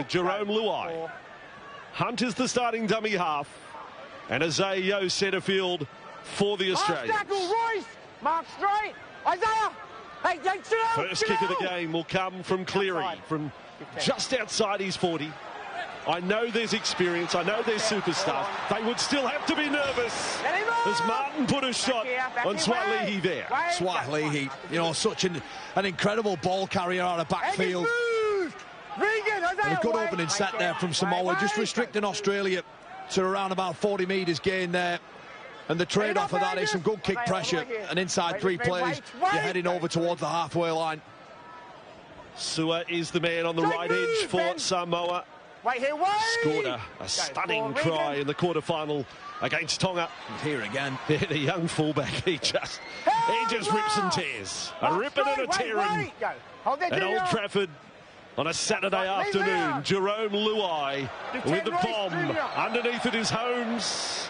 with Jerome Luai. Hunt is the starting dummy half. And Isaiah Yeo centre field for the Australians. Royce, mark straight, Isaiah. Hey, First kick of the game will come from Cleary, from just outside his 40. I know there's experience, I know there's superstar. They would still have to be nervous as Martin put a shot on Swahili there. Swahili, you know, such an incredible ball carrier out of backfield. And a good opening set there from Samoa, just restricting Australia to around about 40 metres gain there. And the trade-off of that is some good kick pressure, and inside 3 plays, you're heading over towards the halfway line. Sua is the man on the right edge for Samoa. Scored a stunning try in the quarter-final against Tonga. And here again. The young fullback, he just rips and tears. A ripping and a tearing at Old Trafford on a Saturday afternoon. Jerome Luai with the bomb. Underneath it is Holmes.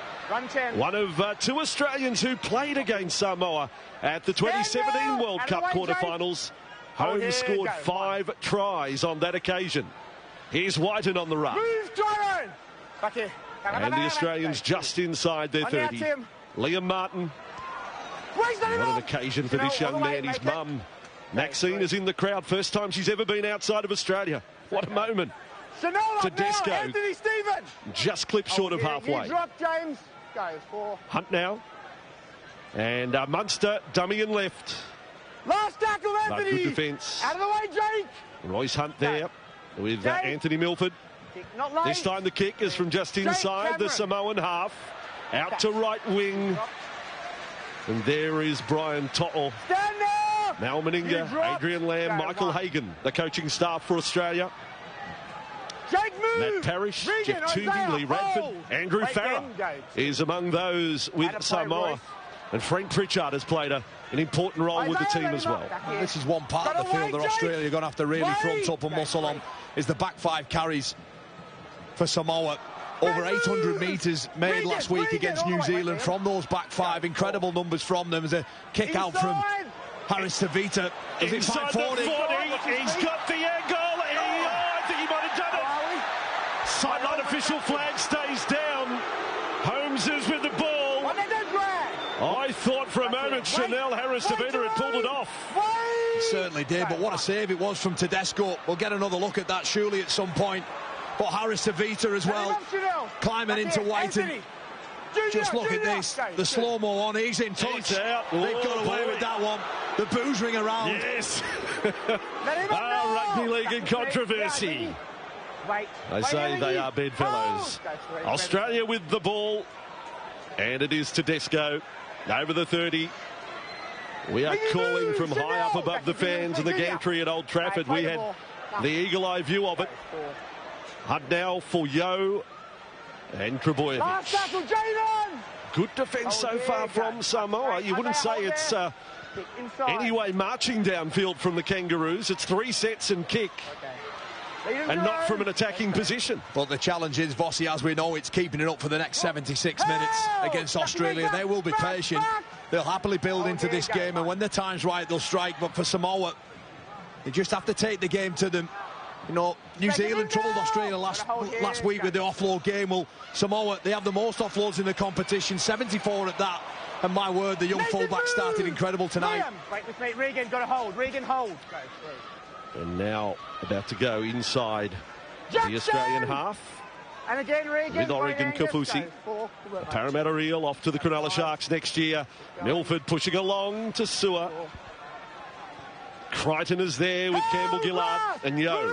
One of 2 Australians who played against Samoa at the 2017 World Cup quarterfinals. Holmes scored 5 tries on that occasion. Here's Whiten on the run. And the Australians just inside their 30. Liam Martin. What an occasion for this young man. His mum, Maxine, is in the crowd. First time she's ever been outside of Australia. What a moment. Tedesco just clipped short of halfway. Hunt now. And Munster, dummy and left. Last tackle, Anthony. Good defence. Out of the way, Jake. Royce Hunt there with Anthony Milford. This time the kick is from just inside the Samoan half. Out to right wing. And there is Brian To'o. Mal Meninga, Adrian Lamb, Michael Hagan, the coaching staff for Australia. Matt Parrish, Jeff Tuvey, Lee Radford, Andrew Farrar is among those with Samoa. And Frank Pritchard has played an important role with the team as well. This is one part of the field that Australia are going to have to really front up and muscle on, is the back 5 carries for Samoa. Over 800 metres made last week against New Zealand from those back 5. Incredible numbers from them. As a kick out from Harris Tavita. Inside the 40, he's got the angle. I think he might have done it. Sideline official flag stays down. Holmes is with the ball. I thought for a moment Chanel Harris Tavita had pulled it off. He certainly did, but what a save it was from Tedesco. We'll get another look at that surely at some point. But Harris Tavita as well, climbing into Whiten. Just look at this, the slow-mo on, he's in touch. They've got away with that one. The boos ring around. Yes. Rugby league in controversy. They say they are bedfellows. Australia with the ball. And it is Tedesco over the 30. We are calling from high up above the fans in the gantry at Old Trafford. We had the eagle-eye view of it. Hunt now for Yeo and Trbojevic. Good defence so far from Samoa. You wouldn't say it's anyway marching downfield from the Kangaroos. It's 3 sets and kick. And not from an attacking position. But the challenge is, Vossi, as we know, it's keeping it up for the next 76 minutes against Australia. They will be patient. They'll happily build into this game, and when the time's right, they'll strike. But for Samoa, they just have to take the game to them. You know, New Zealand troubled Australia last week with the offload game. Well, Samoa, they have the most offloads in the competition, 74 at that. And my word, the young fullback started incredible tonight. Wait with me, Regan, got to hold. Regan, hold. And now about to go inside the Australian half. And again, Regan, with Oregon Kafusi. Parramatta Eel off to the Cronulla Sharks next year. Milford pushing along to Sua. Crichton is there with Campbell Gillard and Yeo.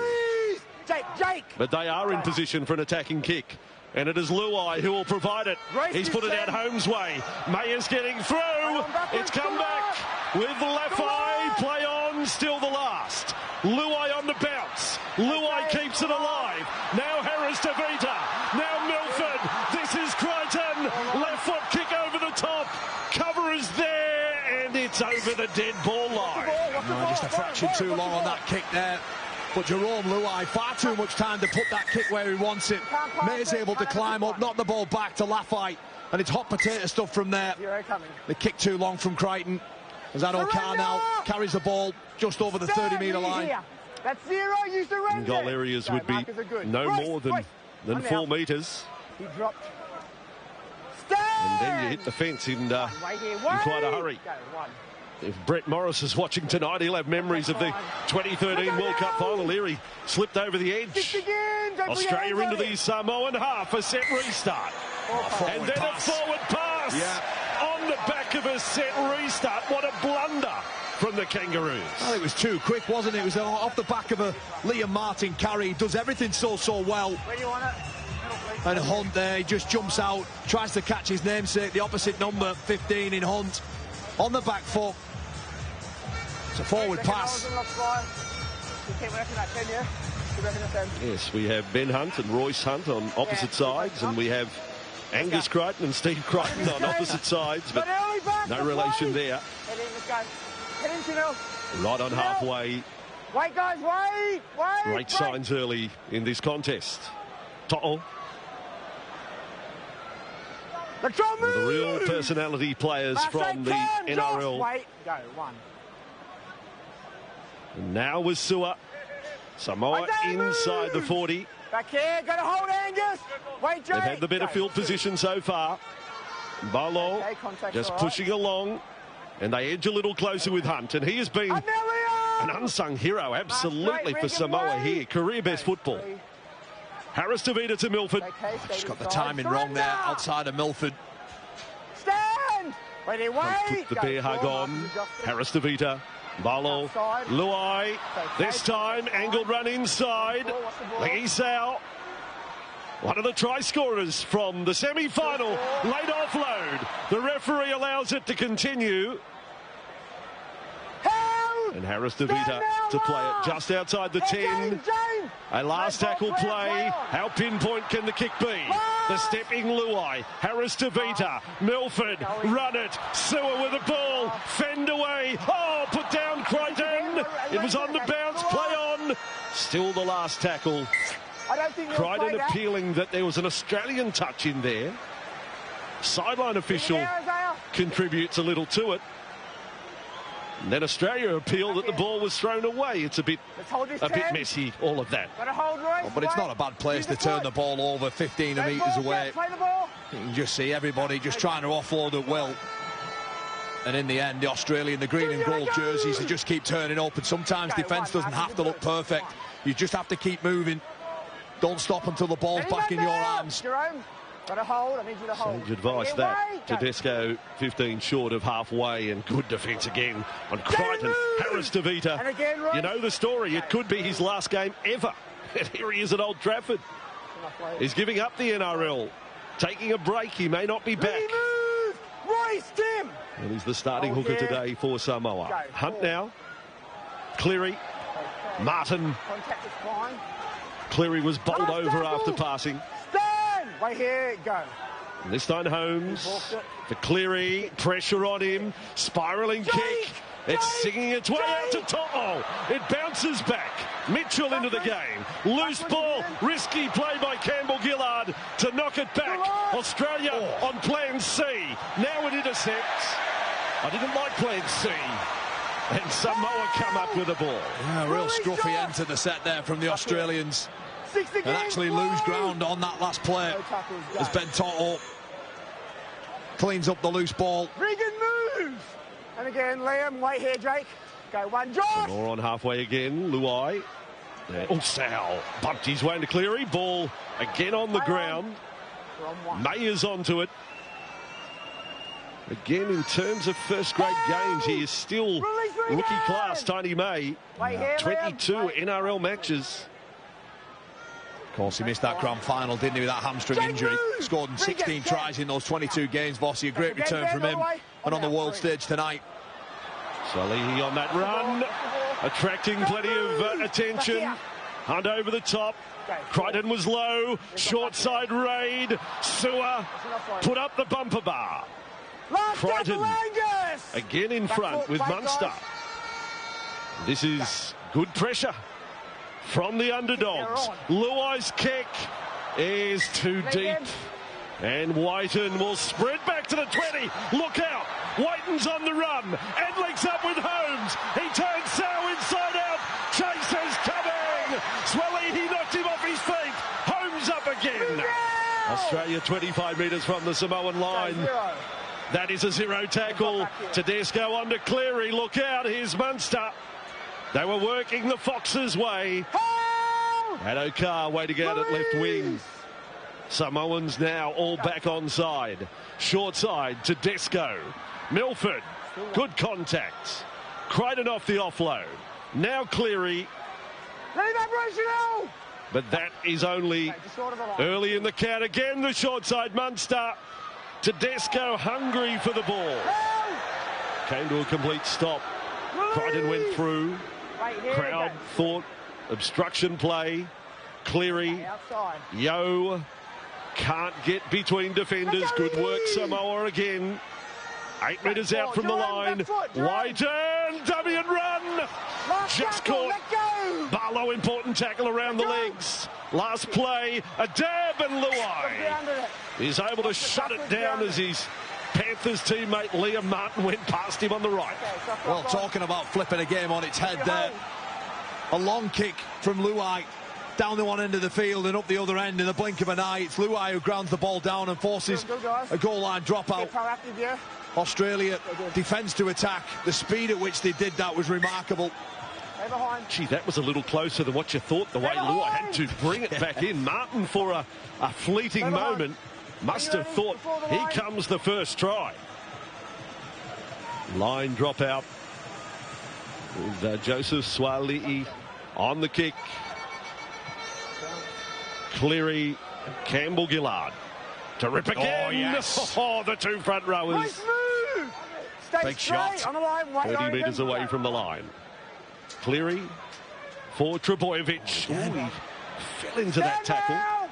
But they are in position for an attacking kick. And it is Luai who will provide it. He's put it out Holmes' way. Mayer's getting through. It's come back with Lafai. Play on, still the last. Luai on the bounce. Luai keeps it alive. Now Harris Tavita. Now Milford. This is Crichton. Left foot kick over the top. Cover is there. And it's over the dead ball line. No, just a fraction too long on that kick there. But Jerome Luai, far too much time to put that kick where he wants it. May's able to climb up, knock the ball back to Lafai. And it's hot potato stuff from there. The kick too long from Crichton. As that O'Carr now carries the ball just over the 30-metre line. That's 0, you surrender. And goal areas would be no more than 4 metres. He dropped. And then you hit the fence in quite a hurry. If Brett Morris is watching tonight, he'll have memories of the 2013 World Cup final. Leary slipped over the edge. Australia into the Samoan half, a set restart. And then a forward pass. On the back of a set restart. What a blunder from the Kangaroos. Well, it was too quick, wasn't it? It was off the back of a Liam Martin carry. He does everything so well. Where do you want it? And Hunt there, he just jumps out, tries to catch his namesake, the opposite number, 15 in Hunt. On the back foot. It's a forward pass. Yes, we have Ben Hunt and Royce Hunt on opposite sides, and we have Angus Crichton and Steve Crichton on opposite sides, but no relation there. Right on halfway. Wait, guys, wait! Great signs early in this contest. To'o. The real personality players from the NRL. Wait, go, 1. And now with Sua. Samoa inside the 40. Back here, got to hold Angus. Wait, Jake. They've had the better field position so far. Balo just pushing along. And they edge a little closer with Hunt. And he has been an unsung hero, absolutely, for Samoa here. Career best football. Harris Tavita to Milford. Just got the timing wrong there, outside of Milford. Stand! Put the bear hug on. Harris Tavita. Balo. Luai. This time, angled run inside. Legisau. One of the try scorers from the semi-final. Late offload. The referee allows it to continue. And Harris Tavita to play it just outside the 10. A last tackle play. How pinpoint can the kick be? The stepping Luai. Harris Tavita. Milford. Run it. Sua with the ball. Fend away. Oh, put down Crichton. It was on the bounce. Play on. Still the last tackle. Crichton appealing that there was an Australian touch in there. Sideline official contributes a little to it. And then Australia appealed that the ball was thrown away. It's a bit messy, all of that. But it's not a bad place to turn the ball over 15 metres away. You can just see everybody just trying to offload it well. And in the end, the Australian, the green and gold jerseys, they just keep turning up. And sometimes defence doesn't have to look perfect. You just have to keep moving. Don't stop until the ball's back in your arms. Got to hold. I need you to hold. Sage advice that. Tedesco 15 short of halfway, and good defence again on Crichton. Harris Tavita. You know the story. It could be his last game ever. And here he is at Old Trafford. He's giving up the NRL. Taking a break. He may not be back. Royce Tim. And he's the starting hooker today for Samoa. Hunt now. Cleary. Martin. Contact is fine. Cleary was bowled over after passing. Wait here, go. And this time Holmes for Cleary, pressure on him, spiralling kick. It's singing its way out to To'o. It bounces back. Mitchell into the game. Loose ball, risky play by Campbell Gillard to knock it back. Australia on plan C. Now it intercepts. I didn't like plan C. And Samoa come up with the ball. Yeah, real scruffy end to the set there from the Australians. And actually lose ground on that last play as Ben To'o cleans up the loose ball. Regan moves! And again, Liam, wait here, Jake. Go one, Josh! More on halfway again, Luai. Oh, Sal bumped his way into Cleary. Ball again on the ground. Mayer's onto it. Again, in terms of first-grade games, he is still rookie class, Tiny May. 22 NRL matches. Of course, he missed that grand final, didn't he, with that hamstring injury. Scored 16 tries in those 22 games, Vossi. A great return from him. And on the world stage tonight. Salihi on that run, attracting plenty of attention. Hunt over the top. Crichton was low. Short side raid. Sua put up the bumper bar. Crichton again in front with Munster. This is good pressure from the underdogs. Luai's kick is too deep. And Whiten will spread back to the 20. Look out. Whiten's on the run. Edlick's up with Holmes. He turns Sow inside out. Chases. again. Australia 25 metres from the Samoan line. That is a zero tackle. Tedesco on to Cleary. Look out, here's Munster. They were working the Foxes' way. And Okar waiting out at left wing. Samoans now all back on side. Short side, Tedesco. Milford, good contact. Crichton off the offload. Now Cleary. But that is only early in the count. Again, the short side, Munster. Tedesco hungry for the ball. Came to a complete stop. Crichton went through. Crowd thought obstruction play. Cleary. Yo can't get between defenders. Good work, Samoa again. 8 metres out from the line. Wide turn, dummy and run. Just caught. Barlow, important tackle around the legs. Last play, a dab, and Luai is able to shut it down as his Panthers teammate Liam Martin went past him on the right. Well, talking about flipping a game on its head there. A long kick from Luai down the one end of the field and up the other end in the blink of an eye. It's Luai who grounds the ball down and forces a goal line dropout. Australia defence to attack. The speed at which they did that was remarkable. Gee, that was a little closer than what you thought, the way Luai had to bring it back in. Martin, for a fleeting moment, must have thought, here comes the first try. Line drop out. With Joseph Swali'i on the kick. Cleary, Campbell Gillard to rip again. Oh, yes. Oh, the two front rowers. Nice move. Stay Big shot. on the line, 30 metres away from the line. Cleary for Trebojevic. Ooh, he fell into that tackle.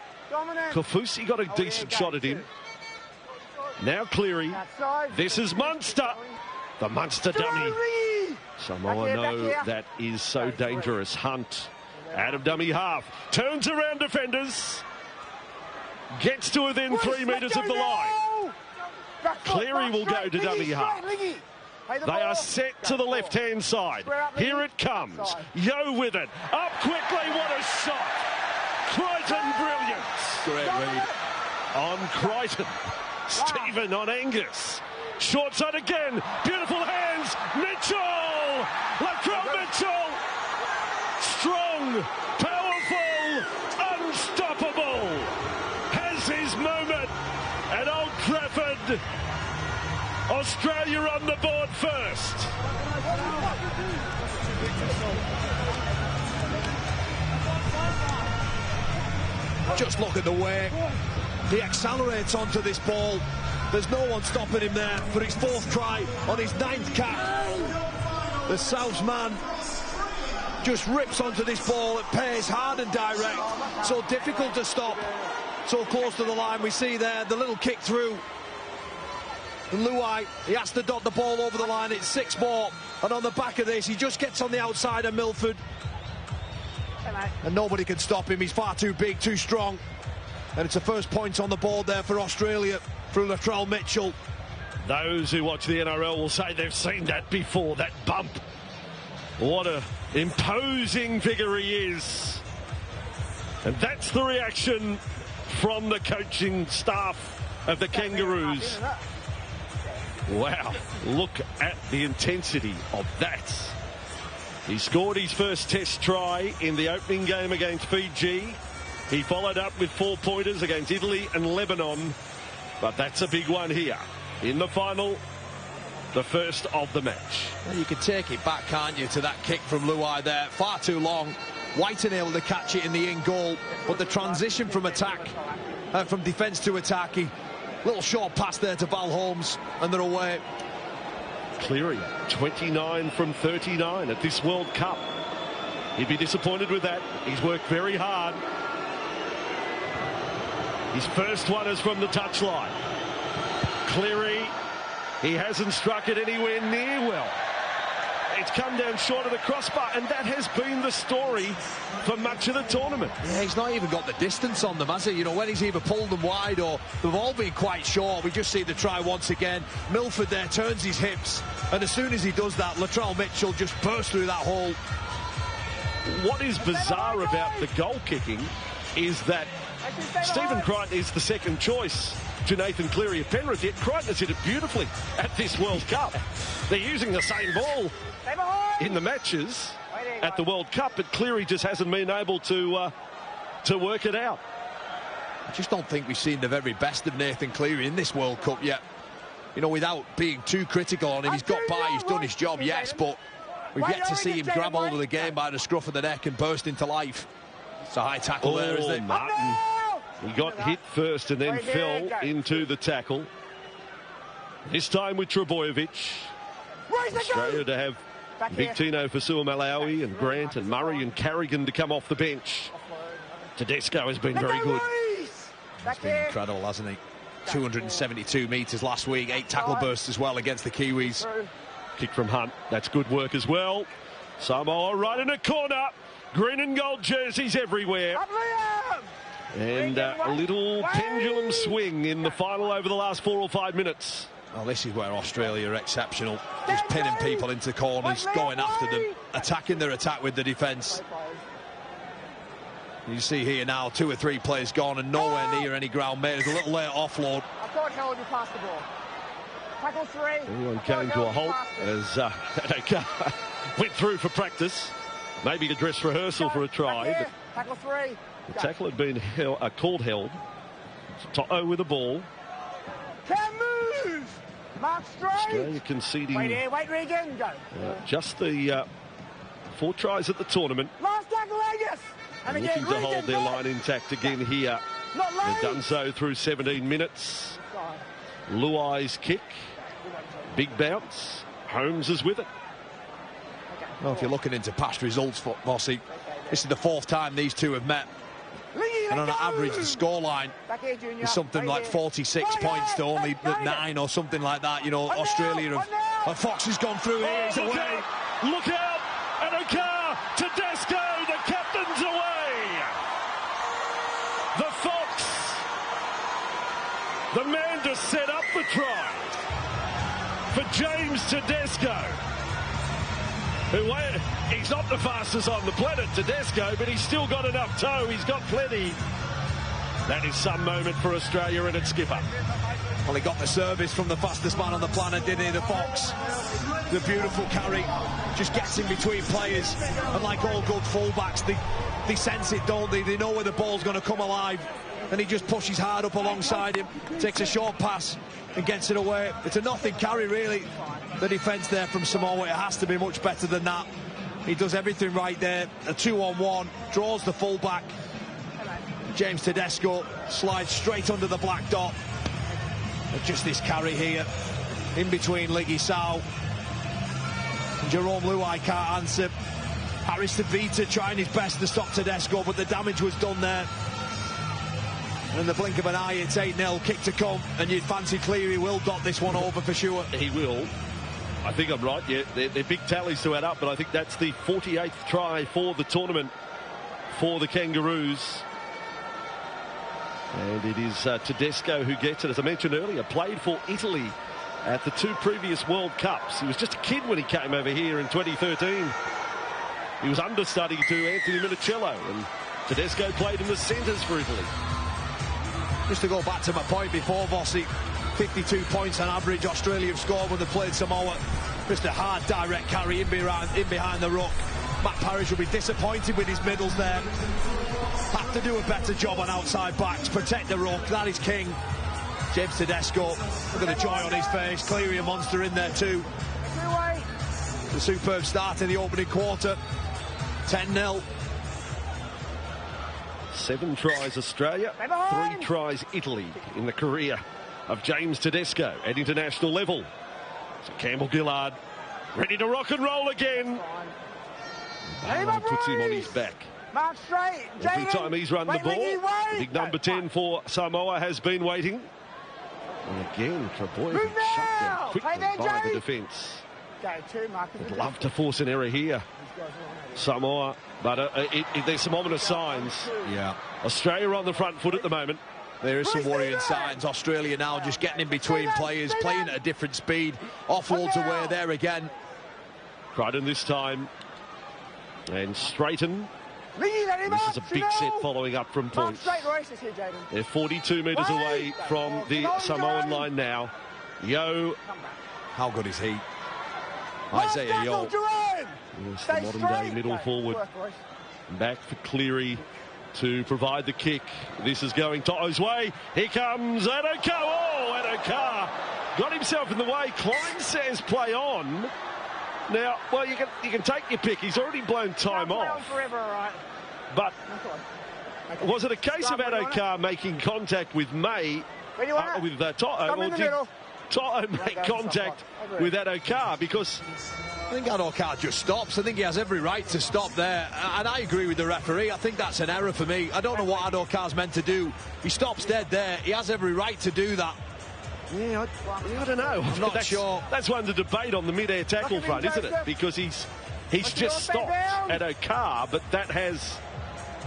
Kafusi got a decent shot at him. Now Cleary. This is Munster. The Munster dummy. Samoa know that is so dangerous. Hunt out of dummy half. Turns around defenders. Gets to within 3 metres of the line. Cleary will go to dummy half. They are set to the left-hand side. Here it comes. Yo with it. Up quickly. What a shot. Crichton, brilliant. Great read. On Crichton. Stephen on Angus. Short side again. Beautiful hands. Mitchell. Latrell Mitchell. Strong. Powerful. Unstoppable. Has his moment at Old Trafford. Australia on the board first. Just look at the way he accelerates onto this ball. There's no one stopping him there for his 4th try on his 9th cap. The South's man just rips onto this ball. It pays hard and direct. So difficult to stop. So close to the line. We see there the little kick through. And Luai, he has to dot the ball over the line. It's 6 more. And on the back of this, he just gets on the outside of Milford. And nobody can stop him. He's far too big, too strong. And it's the first point on the board there for Australia through Latrell Mitchell. Those who watch the NRL will say they've seen that before, that bump. What a imposing figure he is. And that's the reaction from the coaching staff of the Kangaroos. Wow, look at the intensity of that. He scored his first test try in the opening game against Fiji. He followed up with 4-pointers against Italy and Lebanon. But that's a big one here. In the final, the first of the match. Well, you can take it back, can't you, to that kick from Luai there. Far too long. Whiten able to catch it in the in goal. But the transition from from defence to attack, little short pass there to Val Holmes, and they're away. Cleary, 29 from 39 at this World Cup. He'd be disappointed with that. He's worked very hard. His first one is from the touchline. Cleary, he hasn't struck it anywhere near well. It's come down short of the crossbar, and that has been the story for much of the tournament. Yeah, he's not even got the distance on them, has he? You know, when he's either pulled them wide or they've all been quite short. We just see the try once again. Milford there turns his hips, and as soon as he does that, Latrell Mitchell just bursts through that hole. What is bizarre about the goal kicking is that Stephen Crichton is the second choice to Nathan Cleary at Penrith, yet Crichton has hit it beautifully at this World Cup. They're using the same ball in the matches at the World Cup, but Cleary just hasn't been able to work it out. I just don't think we've seen the very best of Nathan Cleary in this World Cup yet. You know, without being too critical on him, he's got by, he's done his job, yes, but we've yet to see him grab hold of the game by the scruff of the neck and burst into life. It's a high tackle there, isn't it? Martin. He got hit first and then fell into the tackle. This time with Trebojevic. Australia to have Big Tino for Malawi and Grant and Murray and Carrigan to come off the bench. Tedesco has been very good. He's been incredible, hasn't he? 272 metres last week, 8 tackle bursts as well against the Kiwis. Kick from Hunt, that's good work as well. Samoa right in the corner. Green and gold jerseys everywhere. And a little pendulum swing in the final over the last 4 or 5 minutes. Well, this is where Australia are exceptional. Just pinning people into corners, going after them, attacking their attack with the defence. You see here now 2 or 3 players gone and nowhere near any ground made. There's a little late offload. I thought held you past the ball. Tackle 3. Everyone came to a halt as went through for practice. Maybe a dress rehearsal for a try. Tackle 3. The tackle had been called held. To'o with the ball. Can move. Mark straight. Australia conceding. Wait here, wait Regan, go. Just the 4 tries at the tournament. Last tackle, Angus. And looking to hold their line intact again here. They've done so through 17 minutes. Luai's kick. Big bounce. Holmes is with it. Well, if you're looking into past results for Mossy, this is the 4th time these two have met. And on average, the scoreline is something like 46 points to only 9 or something like that. You know, Australia have... And Fox has gone through here. He's away. Look out! And Oka, Tedesco, the captain's away! The Fox, the man to set up the try for James Tedesco. He's not the fastest on the planet, Tedesco, but he's still got enough toe. He's got plenty. That is some moment for Australia and its skipper. Well, he got the service from the fastest man on the planet, didn't he, the Fox? The beautiful carry, just gets in between players. And like all good fullbacks, they sense it, don't they? They know where the ball's going to come alive. And he just pushes hard up alongside him, takes a short pass and gets it away. It's a nothing carry, really. The defence there from Samoa, it has to be much better than that. He does everything right there. A 2-on-1, draws the fullback. James Tedesco slides straight under the black dot. And just this carry here, in between Liggy Sau. Jerome Luai can't answer. Harris Tavita trying his best to stop Tedesco, but the damage was done there. And in the blink of an eye, it's 8-0, kick to come, and you'd fancy Cleary will dot this one over for sure. He will. I think I'm right, yeah. They're big tallies to add up, but I think that's the 48th try for the tournament for the Kangaroos. And it is Tedesco who gets it. As I mentioned earlier, played for Italy at the 2 previous World Cups. He was just a kid when he came over here in 2013. He was understudy to Anthony Minicello, and Tedesco played in the centres for Italy. Just to go back to my point before, Vossi, 52 points on average Australia have scored when they played Samoa. Just a hard direct carry in behind the ruck. Matt Parrish will be disappointed with his middles there. Have to do a better job on outside backs, protect the ruck, that is king. James Tedesco, look at the joy on his face. Cleary a monster in there too. The superb start in the opening quarter. 10-0. 7 tries Australia, 3 tries Italy in the career of James Tedesco at international level. So Campbell Gillard ready to rock and roll again. Barlow puts him on his back. Mark straight. Every time he's run the ball, big number 10 for Samoa has been waiting. And again, Trebojevic shut down quickly by the defence. Would love to force an error here, Samoa, but there's some ominous signs. Yeah. Australia on the front foot at the moment. There is some worrying signs. Australia now just getting in between players, playing at a different speed. Offloads away there again. Crichton this time. And Straighten This is a big set following up from points. They're 42 metres away from the Samoan line now. Yo. How good is he? Isaiah Yo. Yes, the modern-day middle forward. Back for Cleary to provide the kick. This is going To'o's way. Here comes Adokar. Oh, Adokar got himself in the way. Klein says play on. Now, well, you can take your pick. He's already blown time off. But was it a case of Adokar making contact with May, with To'o, or did To'o make contact with Adokar? Because I think Adokar just stops. I think he has every right to stop there. And I agree with the referee. I think that's an error for me. I don't know what Adokar's meant to do. He stops dead there. He has every right to do that. Yeah, I don't know. I'm not sure. That's one to debate on the mid-air tackle front, isn't it? Because he's just stopped Adokar, but that has...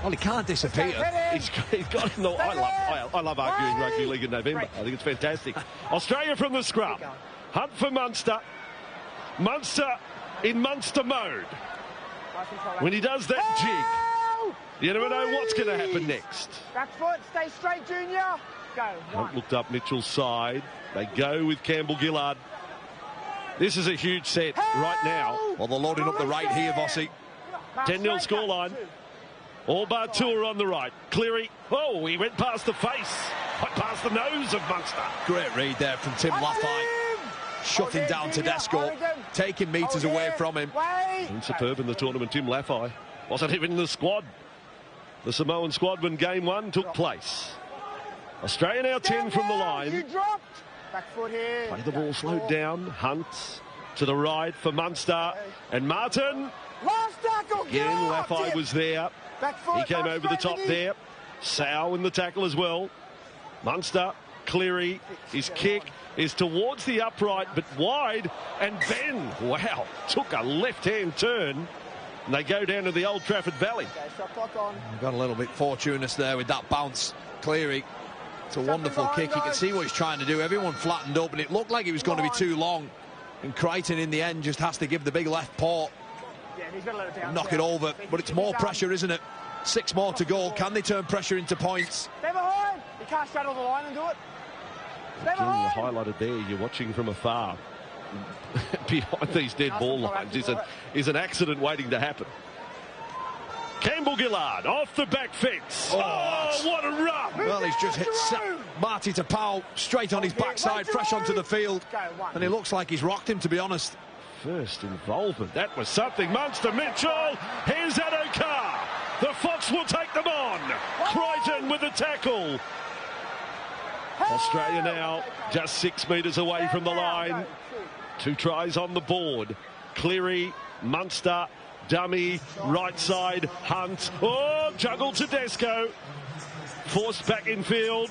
Well, he can't disappear. He's got no. I love arguing rugby league in November. I think it's fantastic. Australia from the scrum. Hunt for Munster. Munster in Munster mode. When he does that jig, you never know what's going to happen next. Back foot, stay straight, Junior. Go. Hunt looked up Mitchell's side. They go with Campbell-Gillard. This is a huge set right now. Well, they're loading up the right here, Vossi. 10-0 scoreline. All bar two are on the right. Cleary. Oh, he went past the face. Went past the nose of Munster. Great read there from Tim Laffey. Shutting down Tedesco. Taking metres away from him. Been superb in the tournament, Tim Laffey. Wasn't even in the squad. The Samoan squad when game one took place. Australia now 10 from the line. Play the ball slowed down. Hunt to the right for Munster. And Martin. Again, Laffey was there. He came over the top there. Sow in the tackle as well. Munster, Cleary, his kick is towards the upright but wide, and Ben, wow, took a left-hand turn, and they go down to the Old Trafford Valley. Got a little bit fortuitous there with that bounce. Cleary, it's a wonderful kick. You can see what he's trying to do. Everyone flattened up, and it looked like it was going to be too long, and Crichton in the end just has to give the big left paw. Knock it over, but it's more pressure, isn't it? 6 more to go. Can they turn pressure into points? Stay behind. You can't straddle the line and do it. Stay behind. You're highlighted there. You're watching from afar. Behind these dead ball lines is an accident waiting to happen. Campbell-Gillard off the back fence. Oh, what a run! Well, he's just hit Marty Tapau straight on his backside, fresh onto the field, and it looks like he's rocked him, to be honest. First involvement, that was something. Munster, Mitchell, here's Adokar. The Fox will take them on. Crichton with the tackle. Australia now just 6 metres away from the line. 2 tries on the board. Cleary, Munster, dummy, right side, Hunt. Oh, juggle Tedesco. Forced back in field.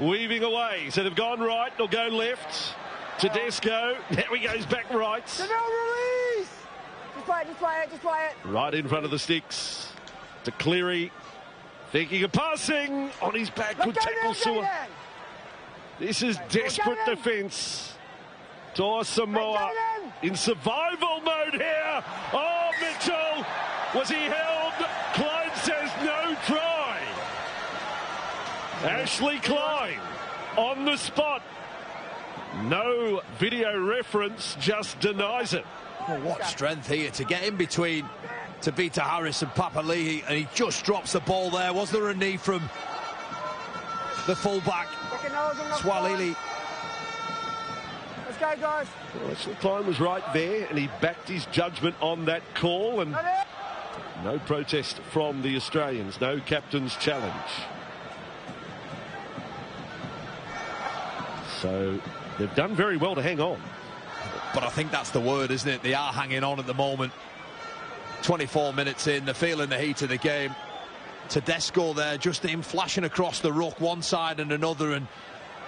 Weaving away. So they've gone right, they'll go left. Tedesco, now he goes back right. Release! Just play it, just play it. Right in front of the sticks to Cleary. Thinking of passing on his back. Good tackle, Sewer. This is desperate defence. Toa Samoa in survival mode here. Oh, Mitchell. Was he held? Klein says no try. Ashley Klein on the spot. No video reference, just denies it. Well, what strength here to get in between Tabita Harris and Papali'i, and he just drops the ball there. Was there a knee from the fullback, Swalili? Let's go, guys. Well, Klein was right there, and he backed his judgment on that call, and no protest from the Australians, no captain's challenge. So they've done very well to hang on. But I think that's the word, isn't it? They are hanging on at the moment. 24 minutes in, they're feeling the heat of the game. Tedesco there, just him flashing across the ruck, one side and another, and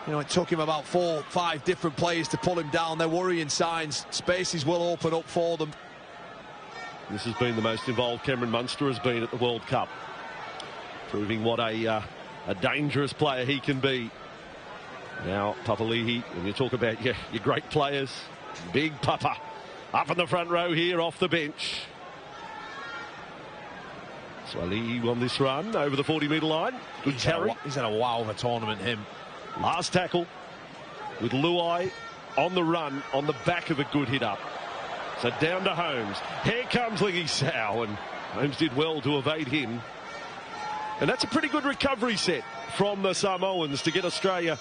you know, it took him about 4 or 5 different players to pull him down. They're worrying signs. Spaces will open up for them. This has been the most involved Cameron Munster has been at the World Cup, proving what a dangerous player he can be. Now Papali'i, when you talk about your great players, big Papa up in the front row here off the bench. Swalihi on this run over the 40-metre line. Good carry. He's had a wow of a tournament, him. Last tackle with Luai on the run on the back of a good hit up. So down to Holmes. Here comes Lingy Sow, and Holmes did well to evade him. And that's a pretty good recovery set from the Samoans to get Australia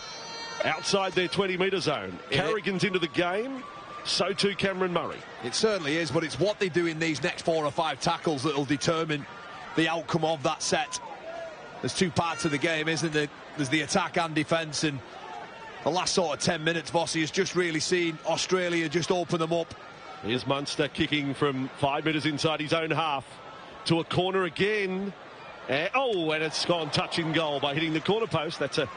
outside their 20-metre zone. Carrigan's into the game. So too Cameron Murray. It certainly is, but it's what they do in these next 4 or 5 tackles that will determine the outcome of that set. There's 2 parts of the game, isn't there? There's the attack and defence, and the last sort of 10 minutes, Vossi has just really seen Australia just open them up. Here's Munster kicking from 5 metres inside his own half to a corner again. And it's gone touching goal by hitting the corner post. That's a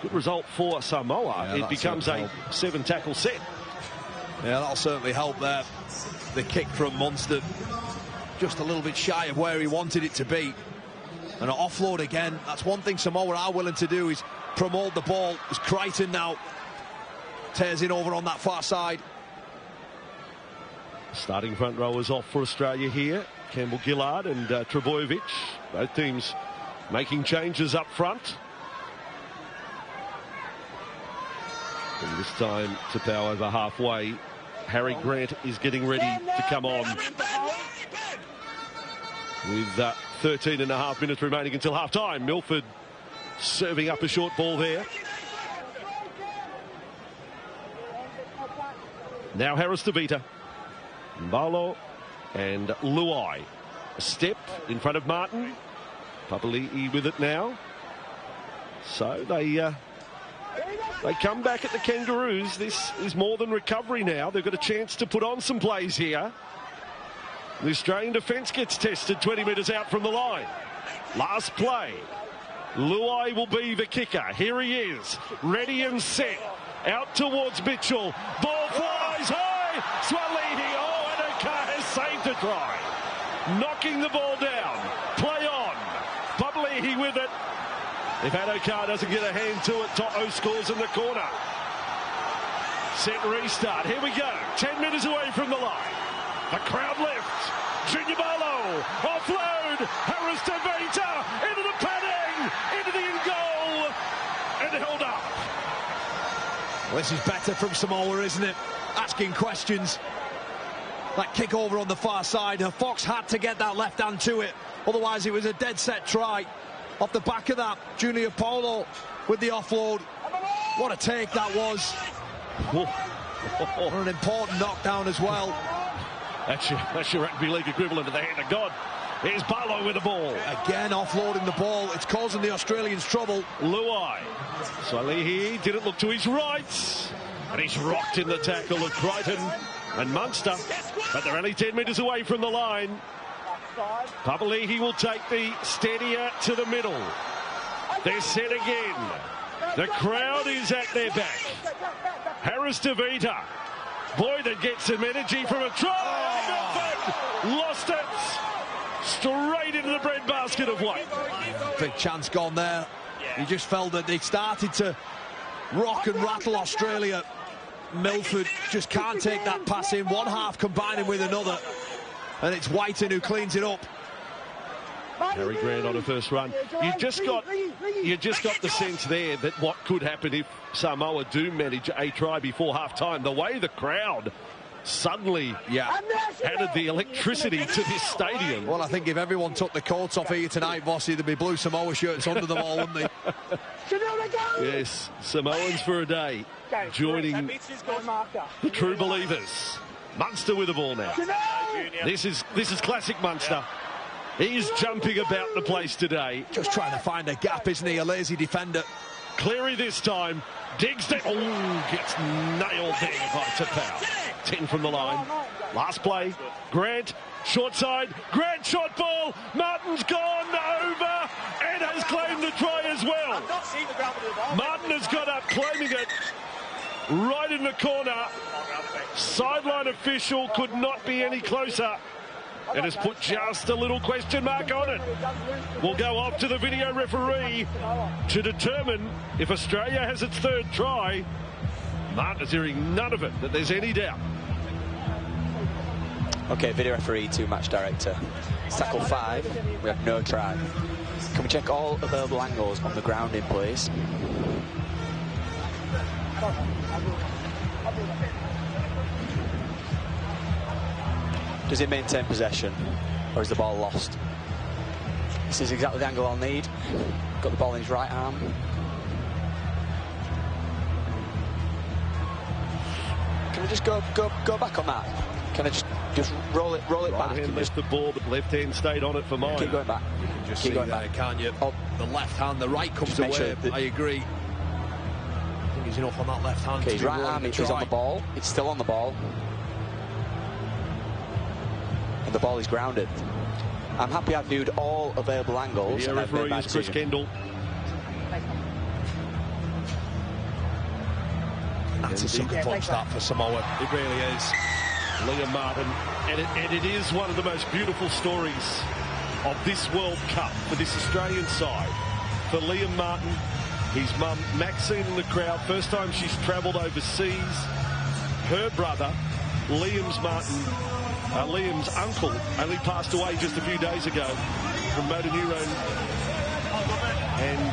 good result for Samoa. It becomes a 7-tackle set. Yeah, that'll certainly help there. The kick from Munster, just a little bit shy of where he wanted it to be. And an offload again. That's one thing Samoa are willing to do, is promote the ball. As Crichton now tears in over on that far side. Starting front rowers off for Australia here. Campbell-Gillard and Trebojevic. Both teams making changes up front. And this time to power over halfway. Harry Grant is getting ready to come on. With 13 and a half minutes remaining until half-time. Milford serving up a short ball there. Now Harris to Vita. Mbalo and Luai. A step in front of Martin. Papali'i with it now. So they come back at the Kangaroos. This is more than recovery now. They've got a chance to put on some plays here. The Australian defence gets tested 20 metres out from the line. Last play. Luai will be the kicker. Here he is. Ready and set. Out towards Mitchell. Ball flies high. Swalihi. Oh, Adokar has saved a try. Knocking the ball down. Play on. Papali'i with it. If Adokar doesn't get a hand to it, To'o scores in the corner. Set restart. Here we go. 10 metres away from the line. The crowd left. Junior Barlow. Offload. Harris to Vita. Into the padding. Into the in goal. And held up. Well, this is better from Samoa, isn't it? Asking questions. That kick over on the far side. Fox had to get that left hand to it. Otherwise, it was a dead set try. Off the back of that, Junior Paulo with the offload. What a take that was. What an important knockdown as well. That's your rugby league equivalent of the hand of God. Here's Barlow with the ball. Again, offloading the ball. It's causing the Australians trouble. Luai. Swalihi didn't look to his right. And he's rocked in the tackle of Crichton and Munster. But they're only 10 metres away from the line. Papali'i will take the steadier to the middle. They're set again. The crowd is at their back. Harris to Vita. Boy, that gets some energy from a try. Milford lost it. Straight into the breadbasket of white. Big chance gone there. You just felt that they started to rock and rattle Australia. Milford just can't take that pass in. One half combining with another. And it's Whiten who cleans it up. Harry Grant on a first run. You just got the sense there that what could happen if Samoa do manage a try before half-time. The way the crowd suddenly added the electricity to this stadium. Well, I think if everyone took the coats off here tonight, Vossi, there'd be blue Samoa shirts under them all, wouldn't they? Yes, Samoans for a day, joining the true believers. Munster with the ball now. This is classic Munster. He's jumping about the place today. Just trying to find a gap, isn't he? A lazy defender. Cleary this time. Digs down. Oh, gets nailed there by Tapau. 10 from the line. Last play. Grant, short side. Grant, short ball. Martin's gone over and has claimed the try as well. Martin has got up claiming it right in the corner. Sideline official could not be any closer. And has put just a little question mark on it. We'll go off to the video referee to determine if Australia has its third try. Martin's hearing none of it, that there's any doubt. Okay, video referee to match director. tackle 5, we have no try. Can we check all available angles on the grounding, please? Does he maintain possession, or is the ball lost? This is exactly the angle I'll need. Got the ball in his right arm. Can we just go back on that? Can I just roll it right back? Hand left the ball, but left hand stayed on it for mine. Keep going back. You can just keep see going there, back. can't you? Oh. The left hand, the right comes away. Sure I agree. I think he's enough on that left hand. Okay, his right arm is on the ball. It's still on the ball. And the ball is grounded. I'm happy I've viewed all available angles. The referee is Chris Kendall. That's a sucker punch, that, for Samoa. It really is. Liam Martin. And it is one of the most beautiful stories of this World Cup for this Australian side. For Liam Martin, his mum Maxine in the crowd. First time she's travelled overseas. Her brother, Liam's uncle, only passed away just a few days ago from motor neurone. And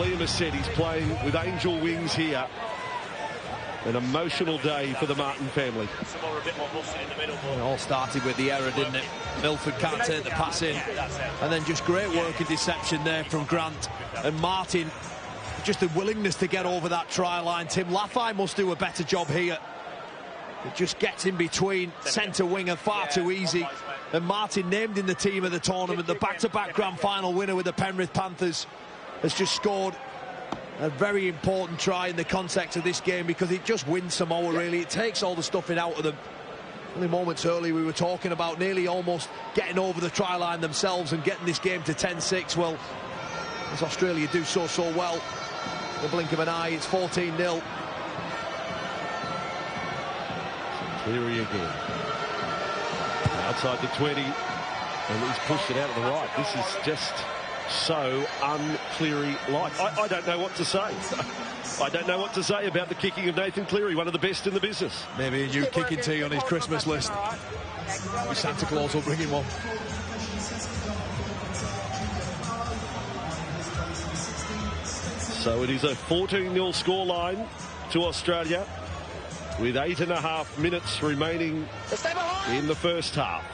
Liam has said he's playing with angel wings here. An emotional day for the Martin family. It all started with the error, didn't it? Milford can't take the pass in. And then just great work in deception there from Grant and Martin. Just the willingness to get over that try line. Tim Laffey must do a better job here. It just gets in between centre winger far too easy. And Martin, named in the team of the tournament, the back-to-back grand final winner with the Penrith Panthers, has just scored a very important try in the context of this game, because it just wins Samoa, really. It takes all the stuffing out of them. Only moments earlier we were talking about nearly almost getting over the try line themselves and getting this game to 10-6. Well, as Australia do so well, in the blink of an eye, it's 14-0. Cleary again. Outside the 20, and he's pushed it out of the right. This is just so un-Cleary-like. I don't know what to say. I don't know what to say about the kicking of Nathan Cleary, one of the best in the business. Maybe a new kicking tee on his Christmas list. Santa Claus will bring him one. So it is a 14-0 scoreline to Australia, with 8.5 minutes remaining in the first half.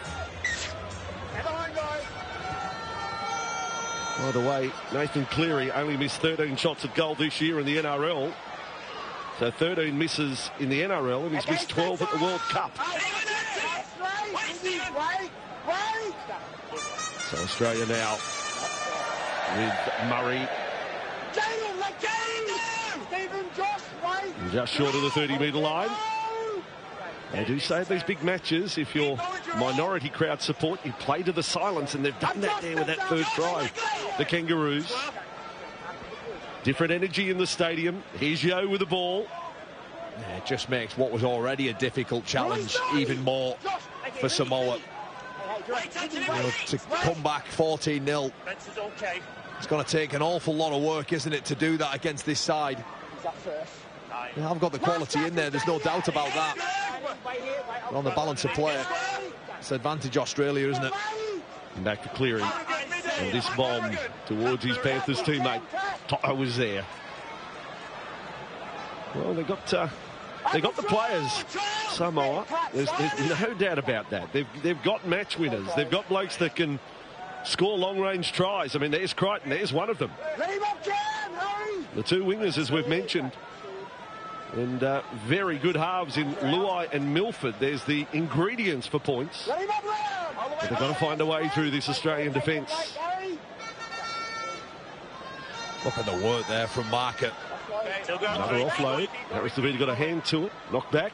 By the way, Nathan Cleary only missed 13 shots at goal this year in the NRL. So 13 misses in the NRL, and he's missed 12 at the World Cup. So Australia now with Murray. Just short of the 30-metre line. They do say at these big matches, if you're minority crowd support, you play to the silence, and they've done that there with that third try. The Kangaroos. Different energy in the stadium. Here's Yo with the ball. Yeah, it just makes what was already a difficult challenge even more for Samoa. You know, to come back 14-0. It's going to take an awful lot of work, isn't it, to do that against this side. Yeah, I've got the quality in there, there's no doubt about that. On the balance of play, it's advantage Australia, isn't it? And back to Cleary. And this bomb towards his Panthers teammate. Toto was there. Well, they got the players, Samoa. There's no doubt about that. They've got match winners. They've got blokes that can score long-range tries. I mean, there's Crichton. There's one of them. The two wingers, as we've mentioned. And very good halves in Luai and Milford. There's the ingredients for points. But they've got to find a way through this Australian defence. Look at the work there from Market. Another offload. Harris Davida got a hand to it. Knocked back.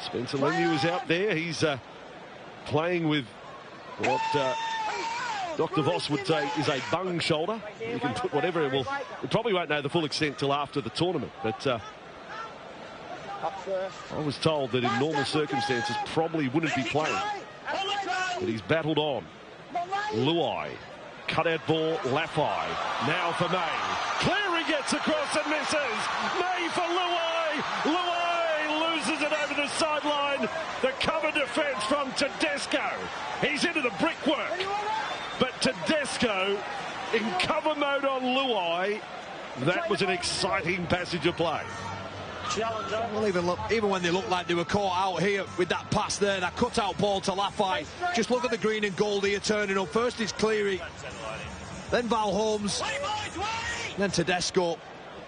Spencer Lemieux is out there. He's playing with what Dr. Voss would say is a bung shoulder. You can put whatever. Well, we probably won't know the full extent till after the tournament. But I was told that in normal circumstances probably wouldn't be playing. But he's battled on. Luai. Cutout ball, Laffey. Now for May. Cleary gets across and misses. May for Luai. Luai Noses it over the sideline. The cover defence from Tedesco. He's into the brickwork. But Tedesco in cover mode on Luai. That was an exciting passage of play. Well, even when they looked like they were caught out here with that pass there, that cut-out ball to Lafay. Just look at the green and gold here turning up. First it's Cleary, then Val Holmes, then Tedesco.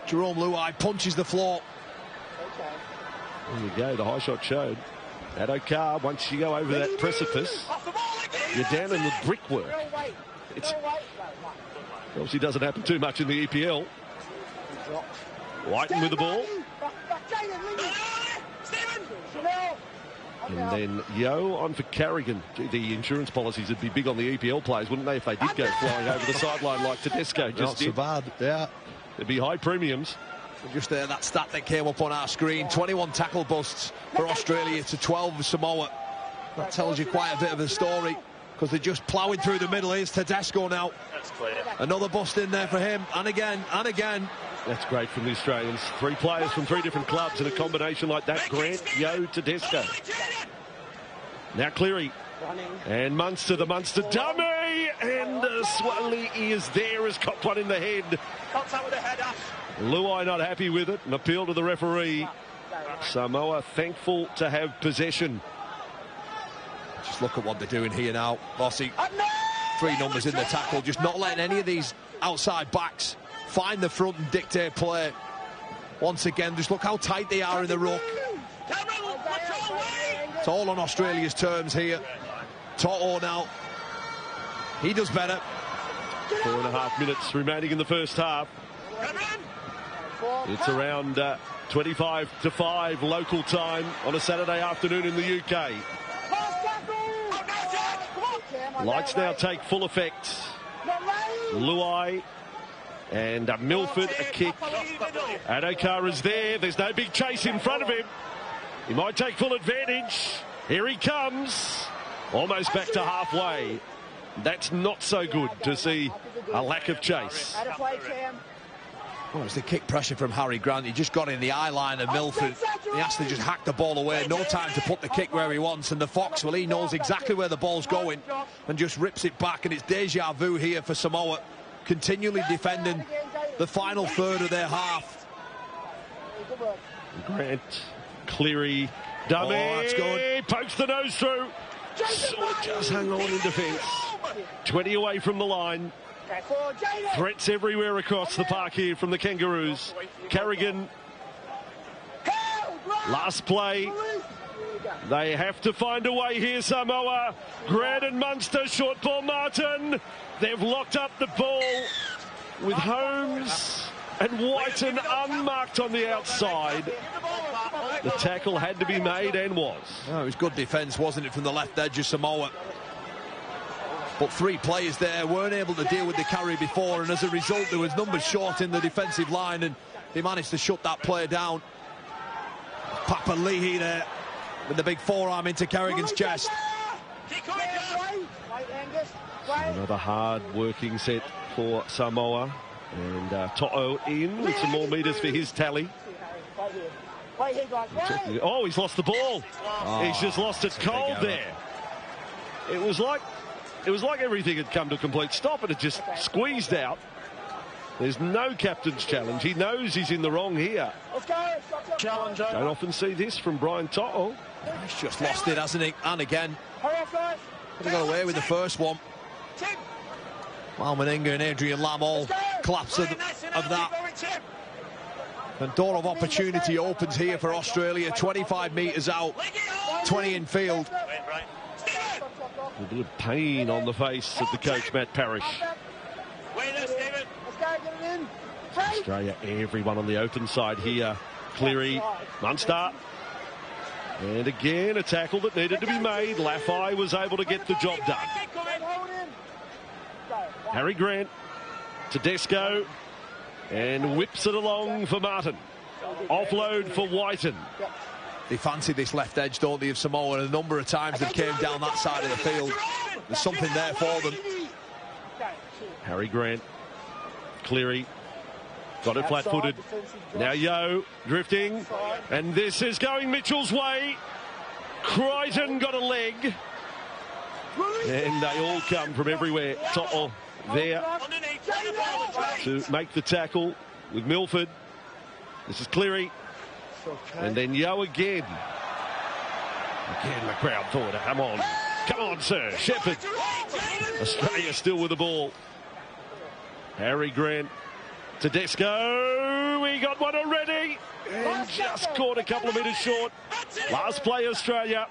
Jerome Luai punches the floor. There you go, the high shot showed. Adokar, once you go over that precipice, you're down in the brickwork. It obviously doesn't happen too much in the EPL. Whiten with the ball. And then Yo on for Carrigan. The insurance policies would be big on the EPL players, wouldn't they, if they did go flying over the sideline like Tedesco just did. Not so bad, yeah. It'd be high premiums. Just there, that stat that came up on our screen. 21 tackle busts for Australia to 12 for Samoa. That tells you quite a bit of a story, because they're just ploughing through the middle. Here's Tedesco now. That's clear. Another bust in there for him, and again, and again. That's great from the Australians. 3 players from 3 different clubs in a combination like that. Grant, Yo, Tedesco. Now Cleary. And Munster, the Munster dummy. And Swally is there, has copped one in the head. Luai not happy with it. An appeal to the referee. Samoa thankful to have possession. Just look at what they're doing here now. Bossy, 3 numbers in the tackle, just not letting any of these outside backs find the front and dictate play. Once again, just look how tight they are in the ruck. It's all on Australia's terms here. Toto now, he does better. 4.5 minutes remaining in the first half. It's around 25 to 5 local time on a Saturday afternoon in the UK. Lights now take full effect. Luai and Milford, a kick. Adokar is there. There's no big chase in front of him. He might take full advantage. Here he comes. Almost back to halfway. That's not so good to see a lack of chase. Well, it's the kick pressure from Harry Grant. He just got in the eye line of Milford. He has to just hack the ball away. No time to put the kick where he wants. And the Fox, well, he knows exactly where the ball's going and just rips it back. And it's deja vu here for Samoa, continually defending the final third of their half. Grant, Cleary, dummy. Oh, that's good. Pokes the nose through. Just hung on in defence. 20 away from the line. Threats everywhere across the park here from the Kangaroos. Carrigan. Last play. They have to find a way here, Samoa. Grant and Munster, short ball Martin. They've locked up the ball with Holmes and Whiten unmarked on the outside. The tackle had to be made and was. Oh, it was good defence, wasn't it, from the left edge of Samoa? But 3 players there weren't able to deal with the carry before, and as a result there was numbers short in the defensive line, and they managed to shut that play down. Papa Leahy there with the big forearm into Carrigan's chest. Another hard working set for Samoa, and Toto in with some more metres for his tally. Oh, he's lost the ball. He's just lost it cold there. It was like everything had come to a complete stop, and it just squeezed out. There's no captain's challenge. He knows he's in the wrong here. Don't often see this from Brian Toto. He's just lost it, hasn't he? And again, could have got away with the first one. Mal Meninga and Adrian Lam all collapse of that. And door of opportunity opens here for Australia. 25 metres out, 20 in field. A bit of pain on the face of the coach, Matt Parrish. Australia, everyone on the open side here. Cleary, Munster. And again, a tackle that needed to be made. Lafay was able to get the job done. Harry Grant, Tedesco, and whips it along for Martin. Offload for Whiten. They fancy this left edge, don't they, of Samoa, and a number of times they've came down that side of the field. There's something there for them. Harry Grant, Cleary, Got it flat-footed. Now Yo drifting. And this is going Mitchell's way. Crichton got a leg. And they all come from everywhere. To'o there to make the tackle with Milford. This is Cleary. And then Yo again. Again, the crowd thought, come on. Come on, sir. Shepherd. Australia still with the ball. Harry Grant. Tedesco. He got one already. And just caught a couple of metres short. Last play, Australia.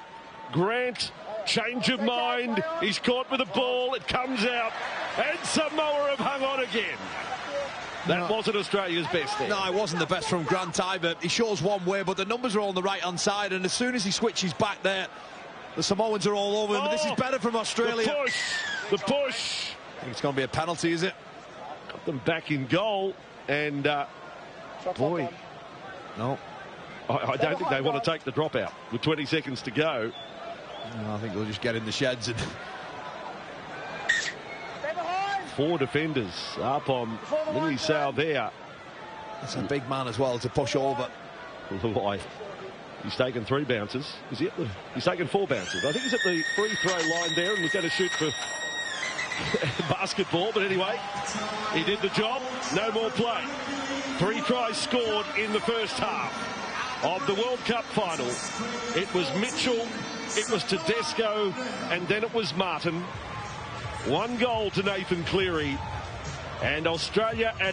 Grant. Change of mind. He's caught with the ball. It comes out. And Samoa have hung on again. That wasn't Australia's best there. No, it wasn't the best from Grant either. He shows one way, but the numbers are all on the right-hand side, and as soon as he switches back there, the Samoans are all over him. But this is better from Australia. The push. The push. I think it's going to be a penalty, is it? Got them back in goal, and boy, no. I don't think they want to take the drop out with 20 seconds to go. No, I think they'll just get in the sheds and... 4 defenders up on Louis Sau there. That's a big man as well to push over. Why? He's taken 3 bounces. Is he at the... He's taken 4 bounces. I think he's at the free throw line there and was going to shoot for basketball. But anyway, he did the job. No more play. 3 tries scored in the first half of the World Cup final. It was Mitchell, it was Tedesco, and then it was Martin. 1 goal to Nathan Cleary, and Australia at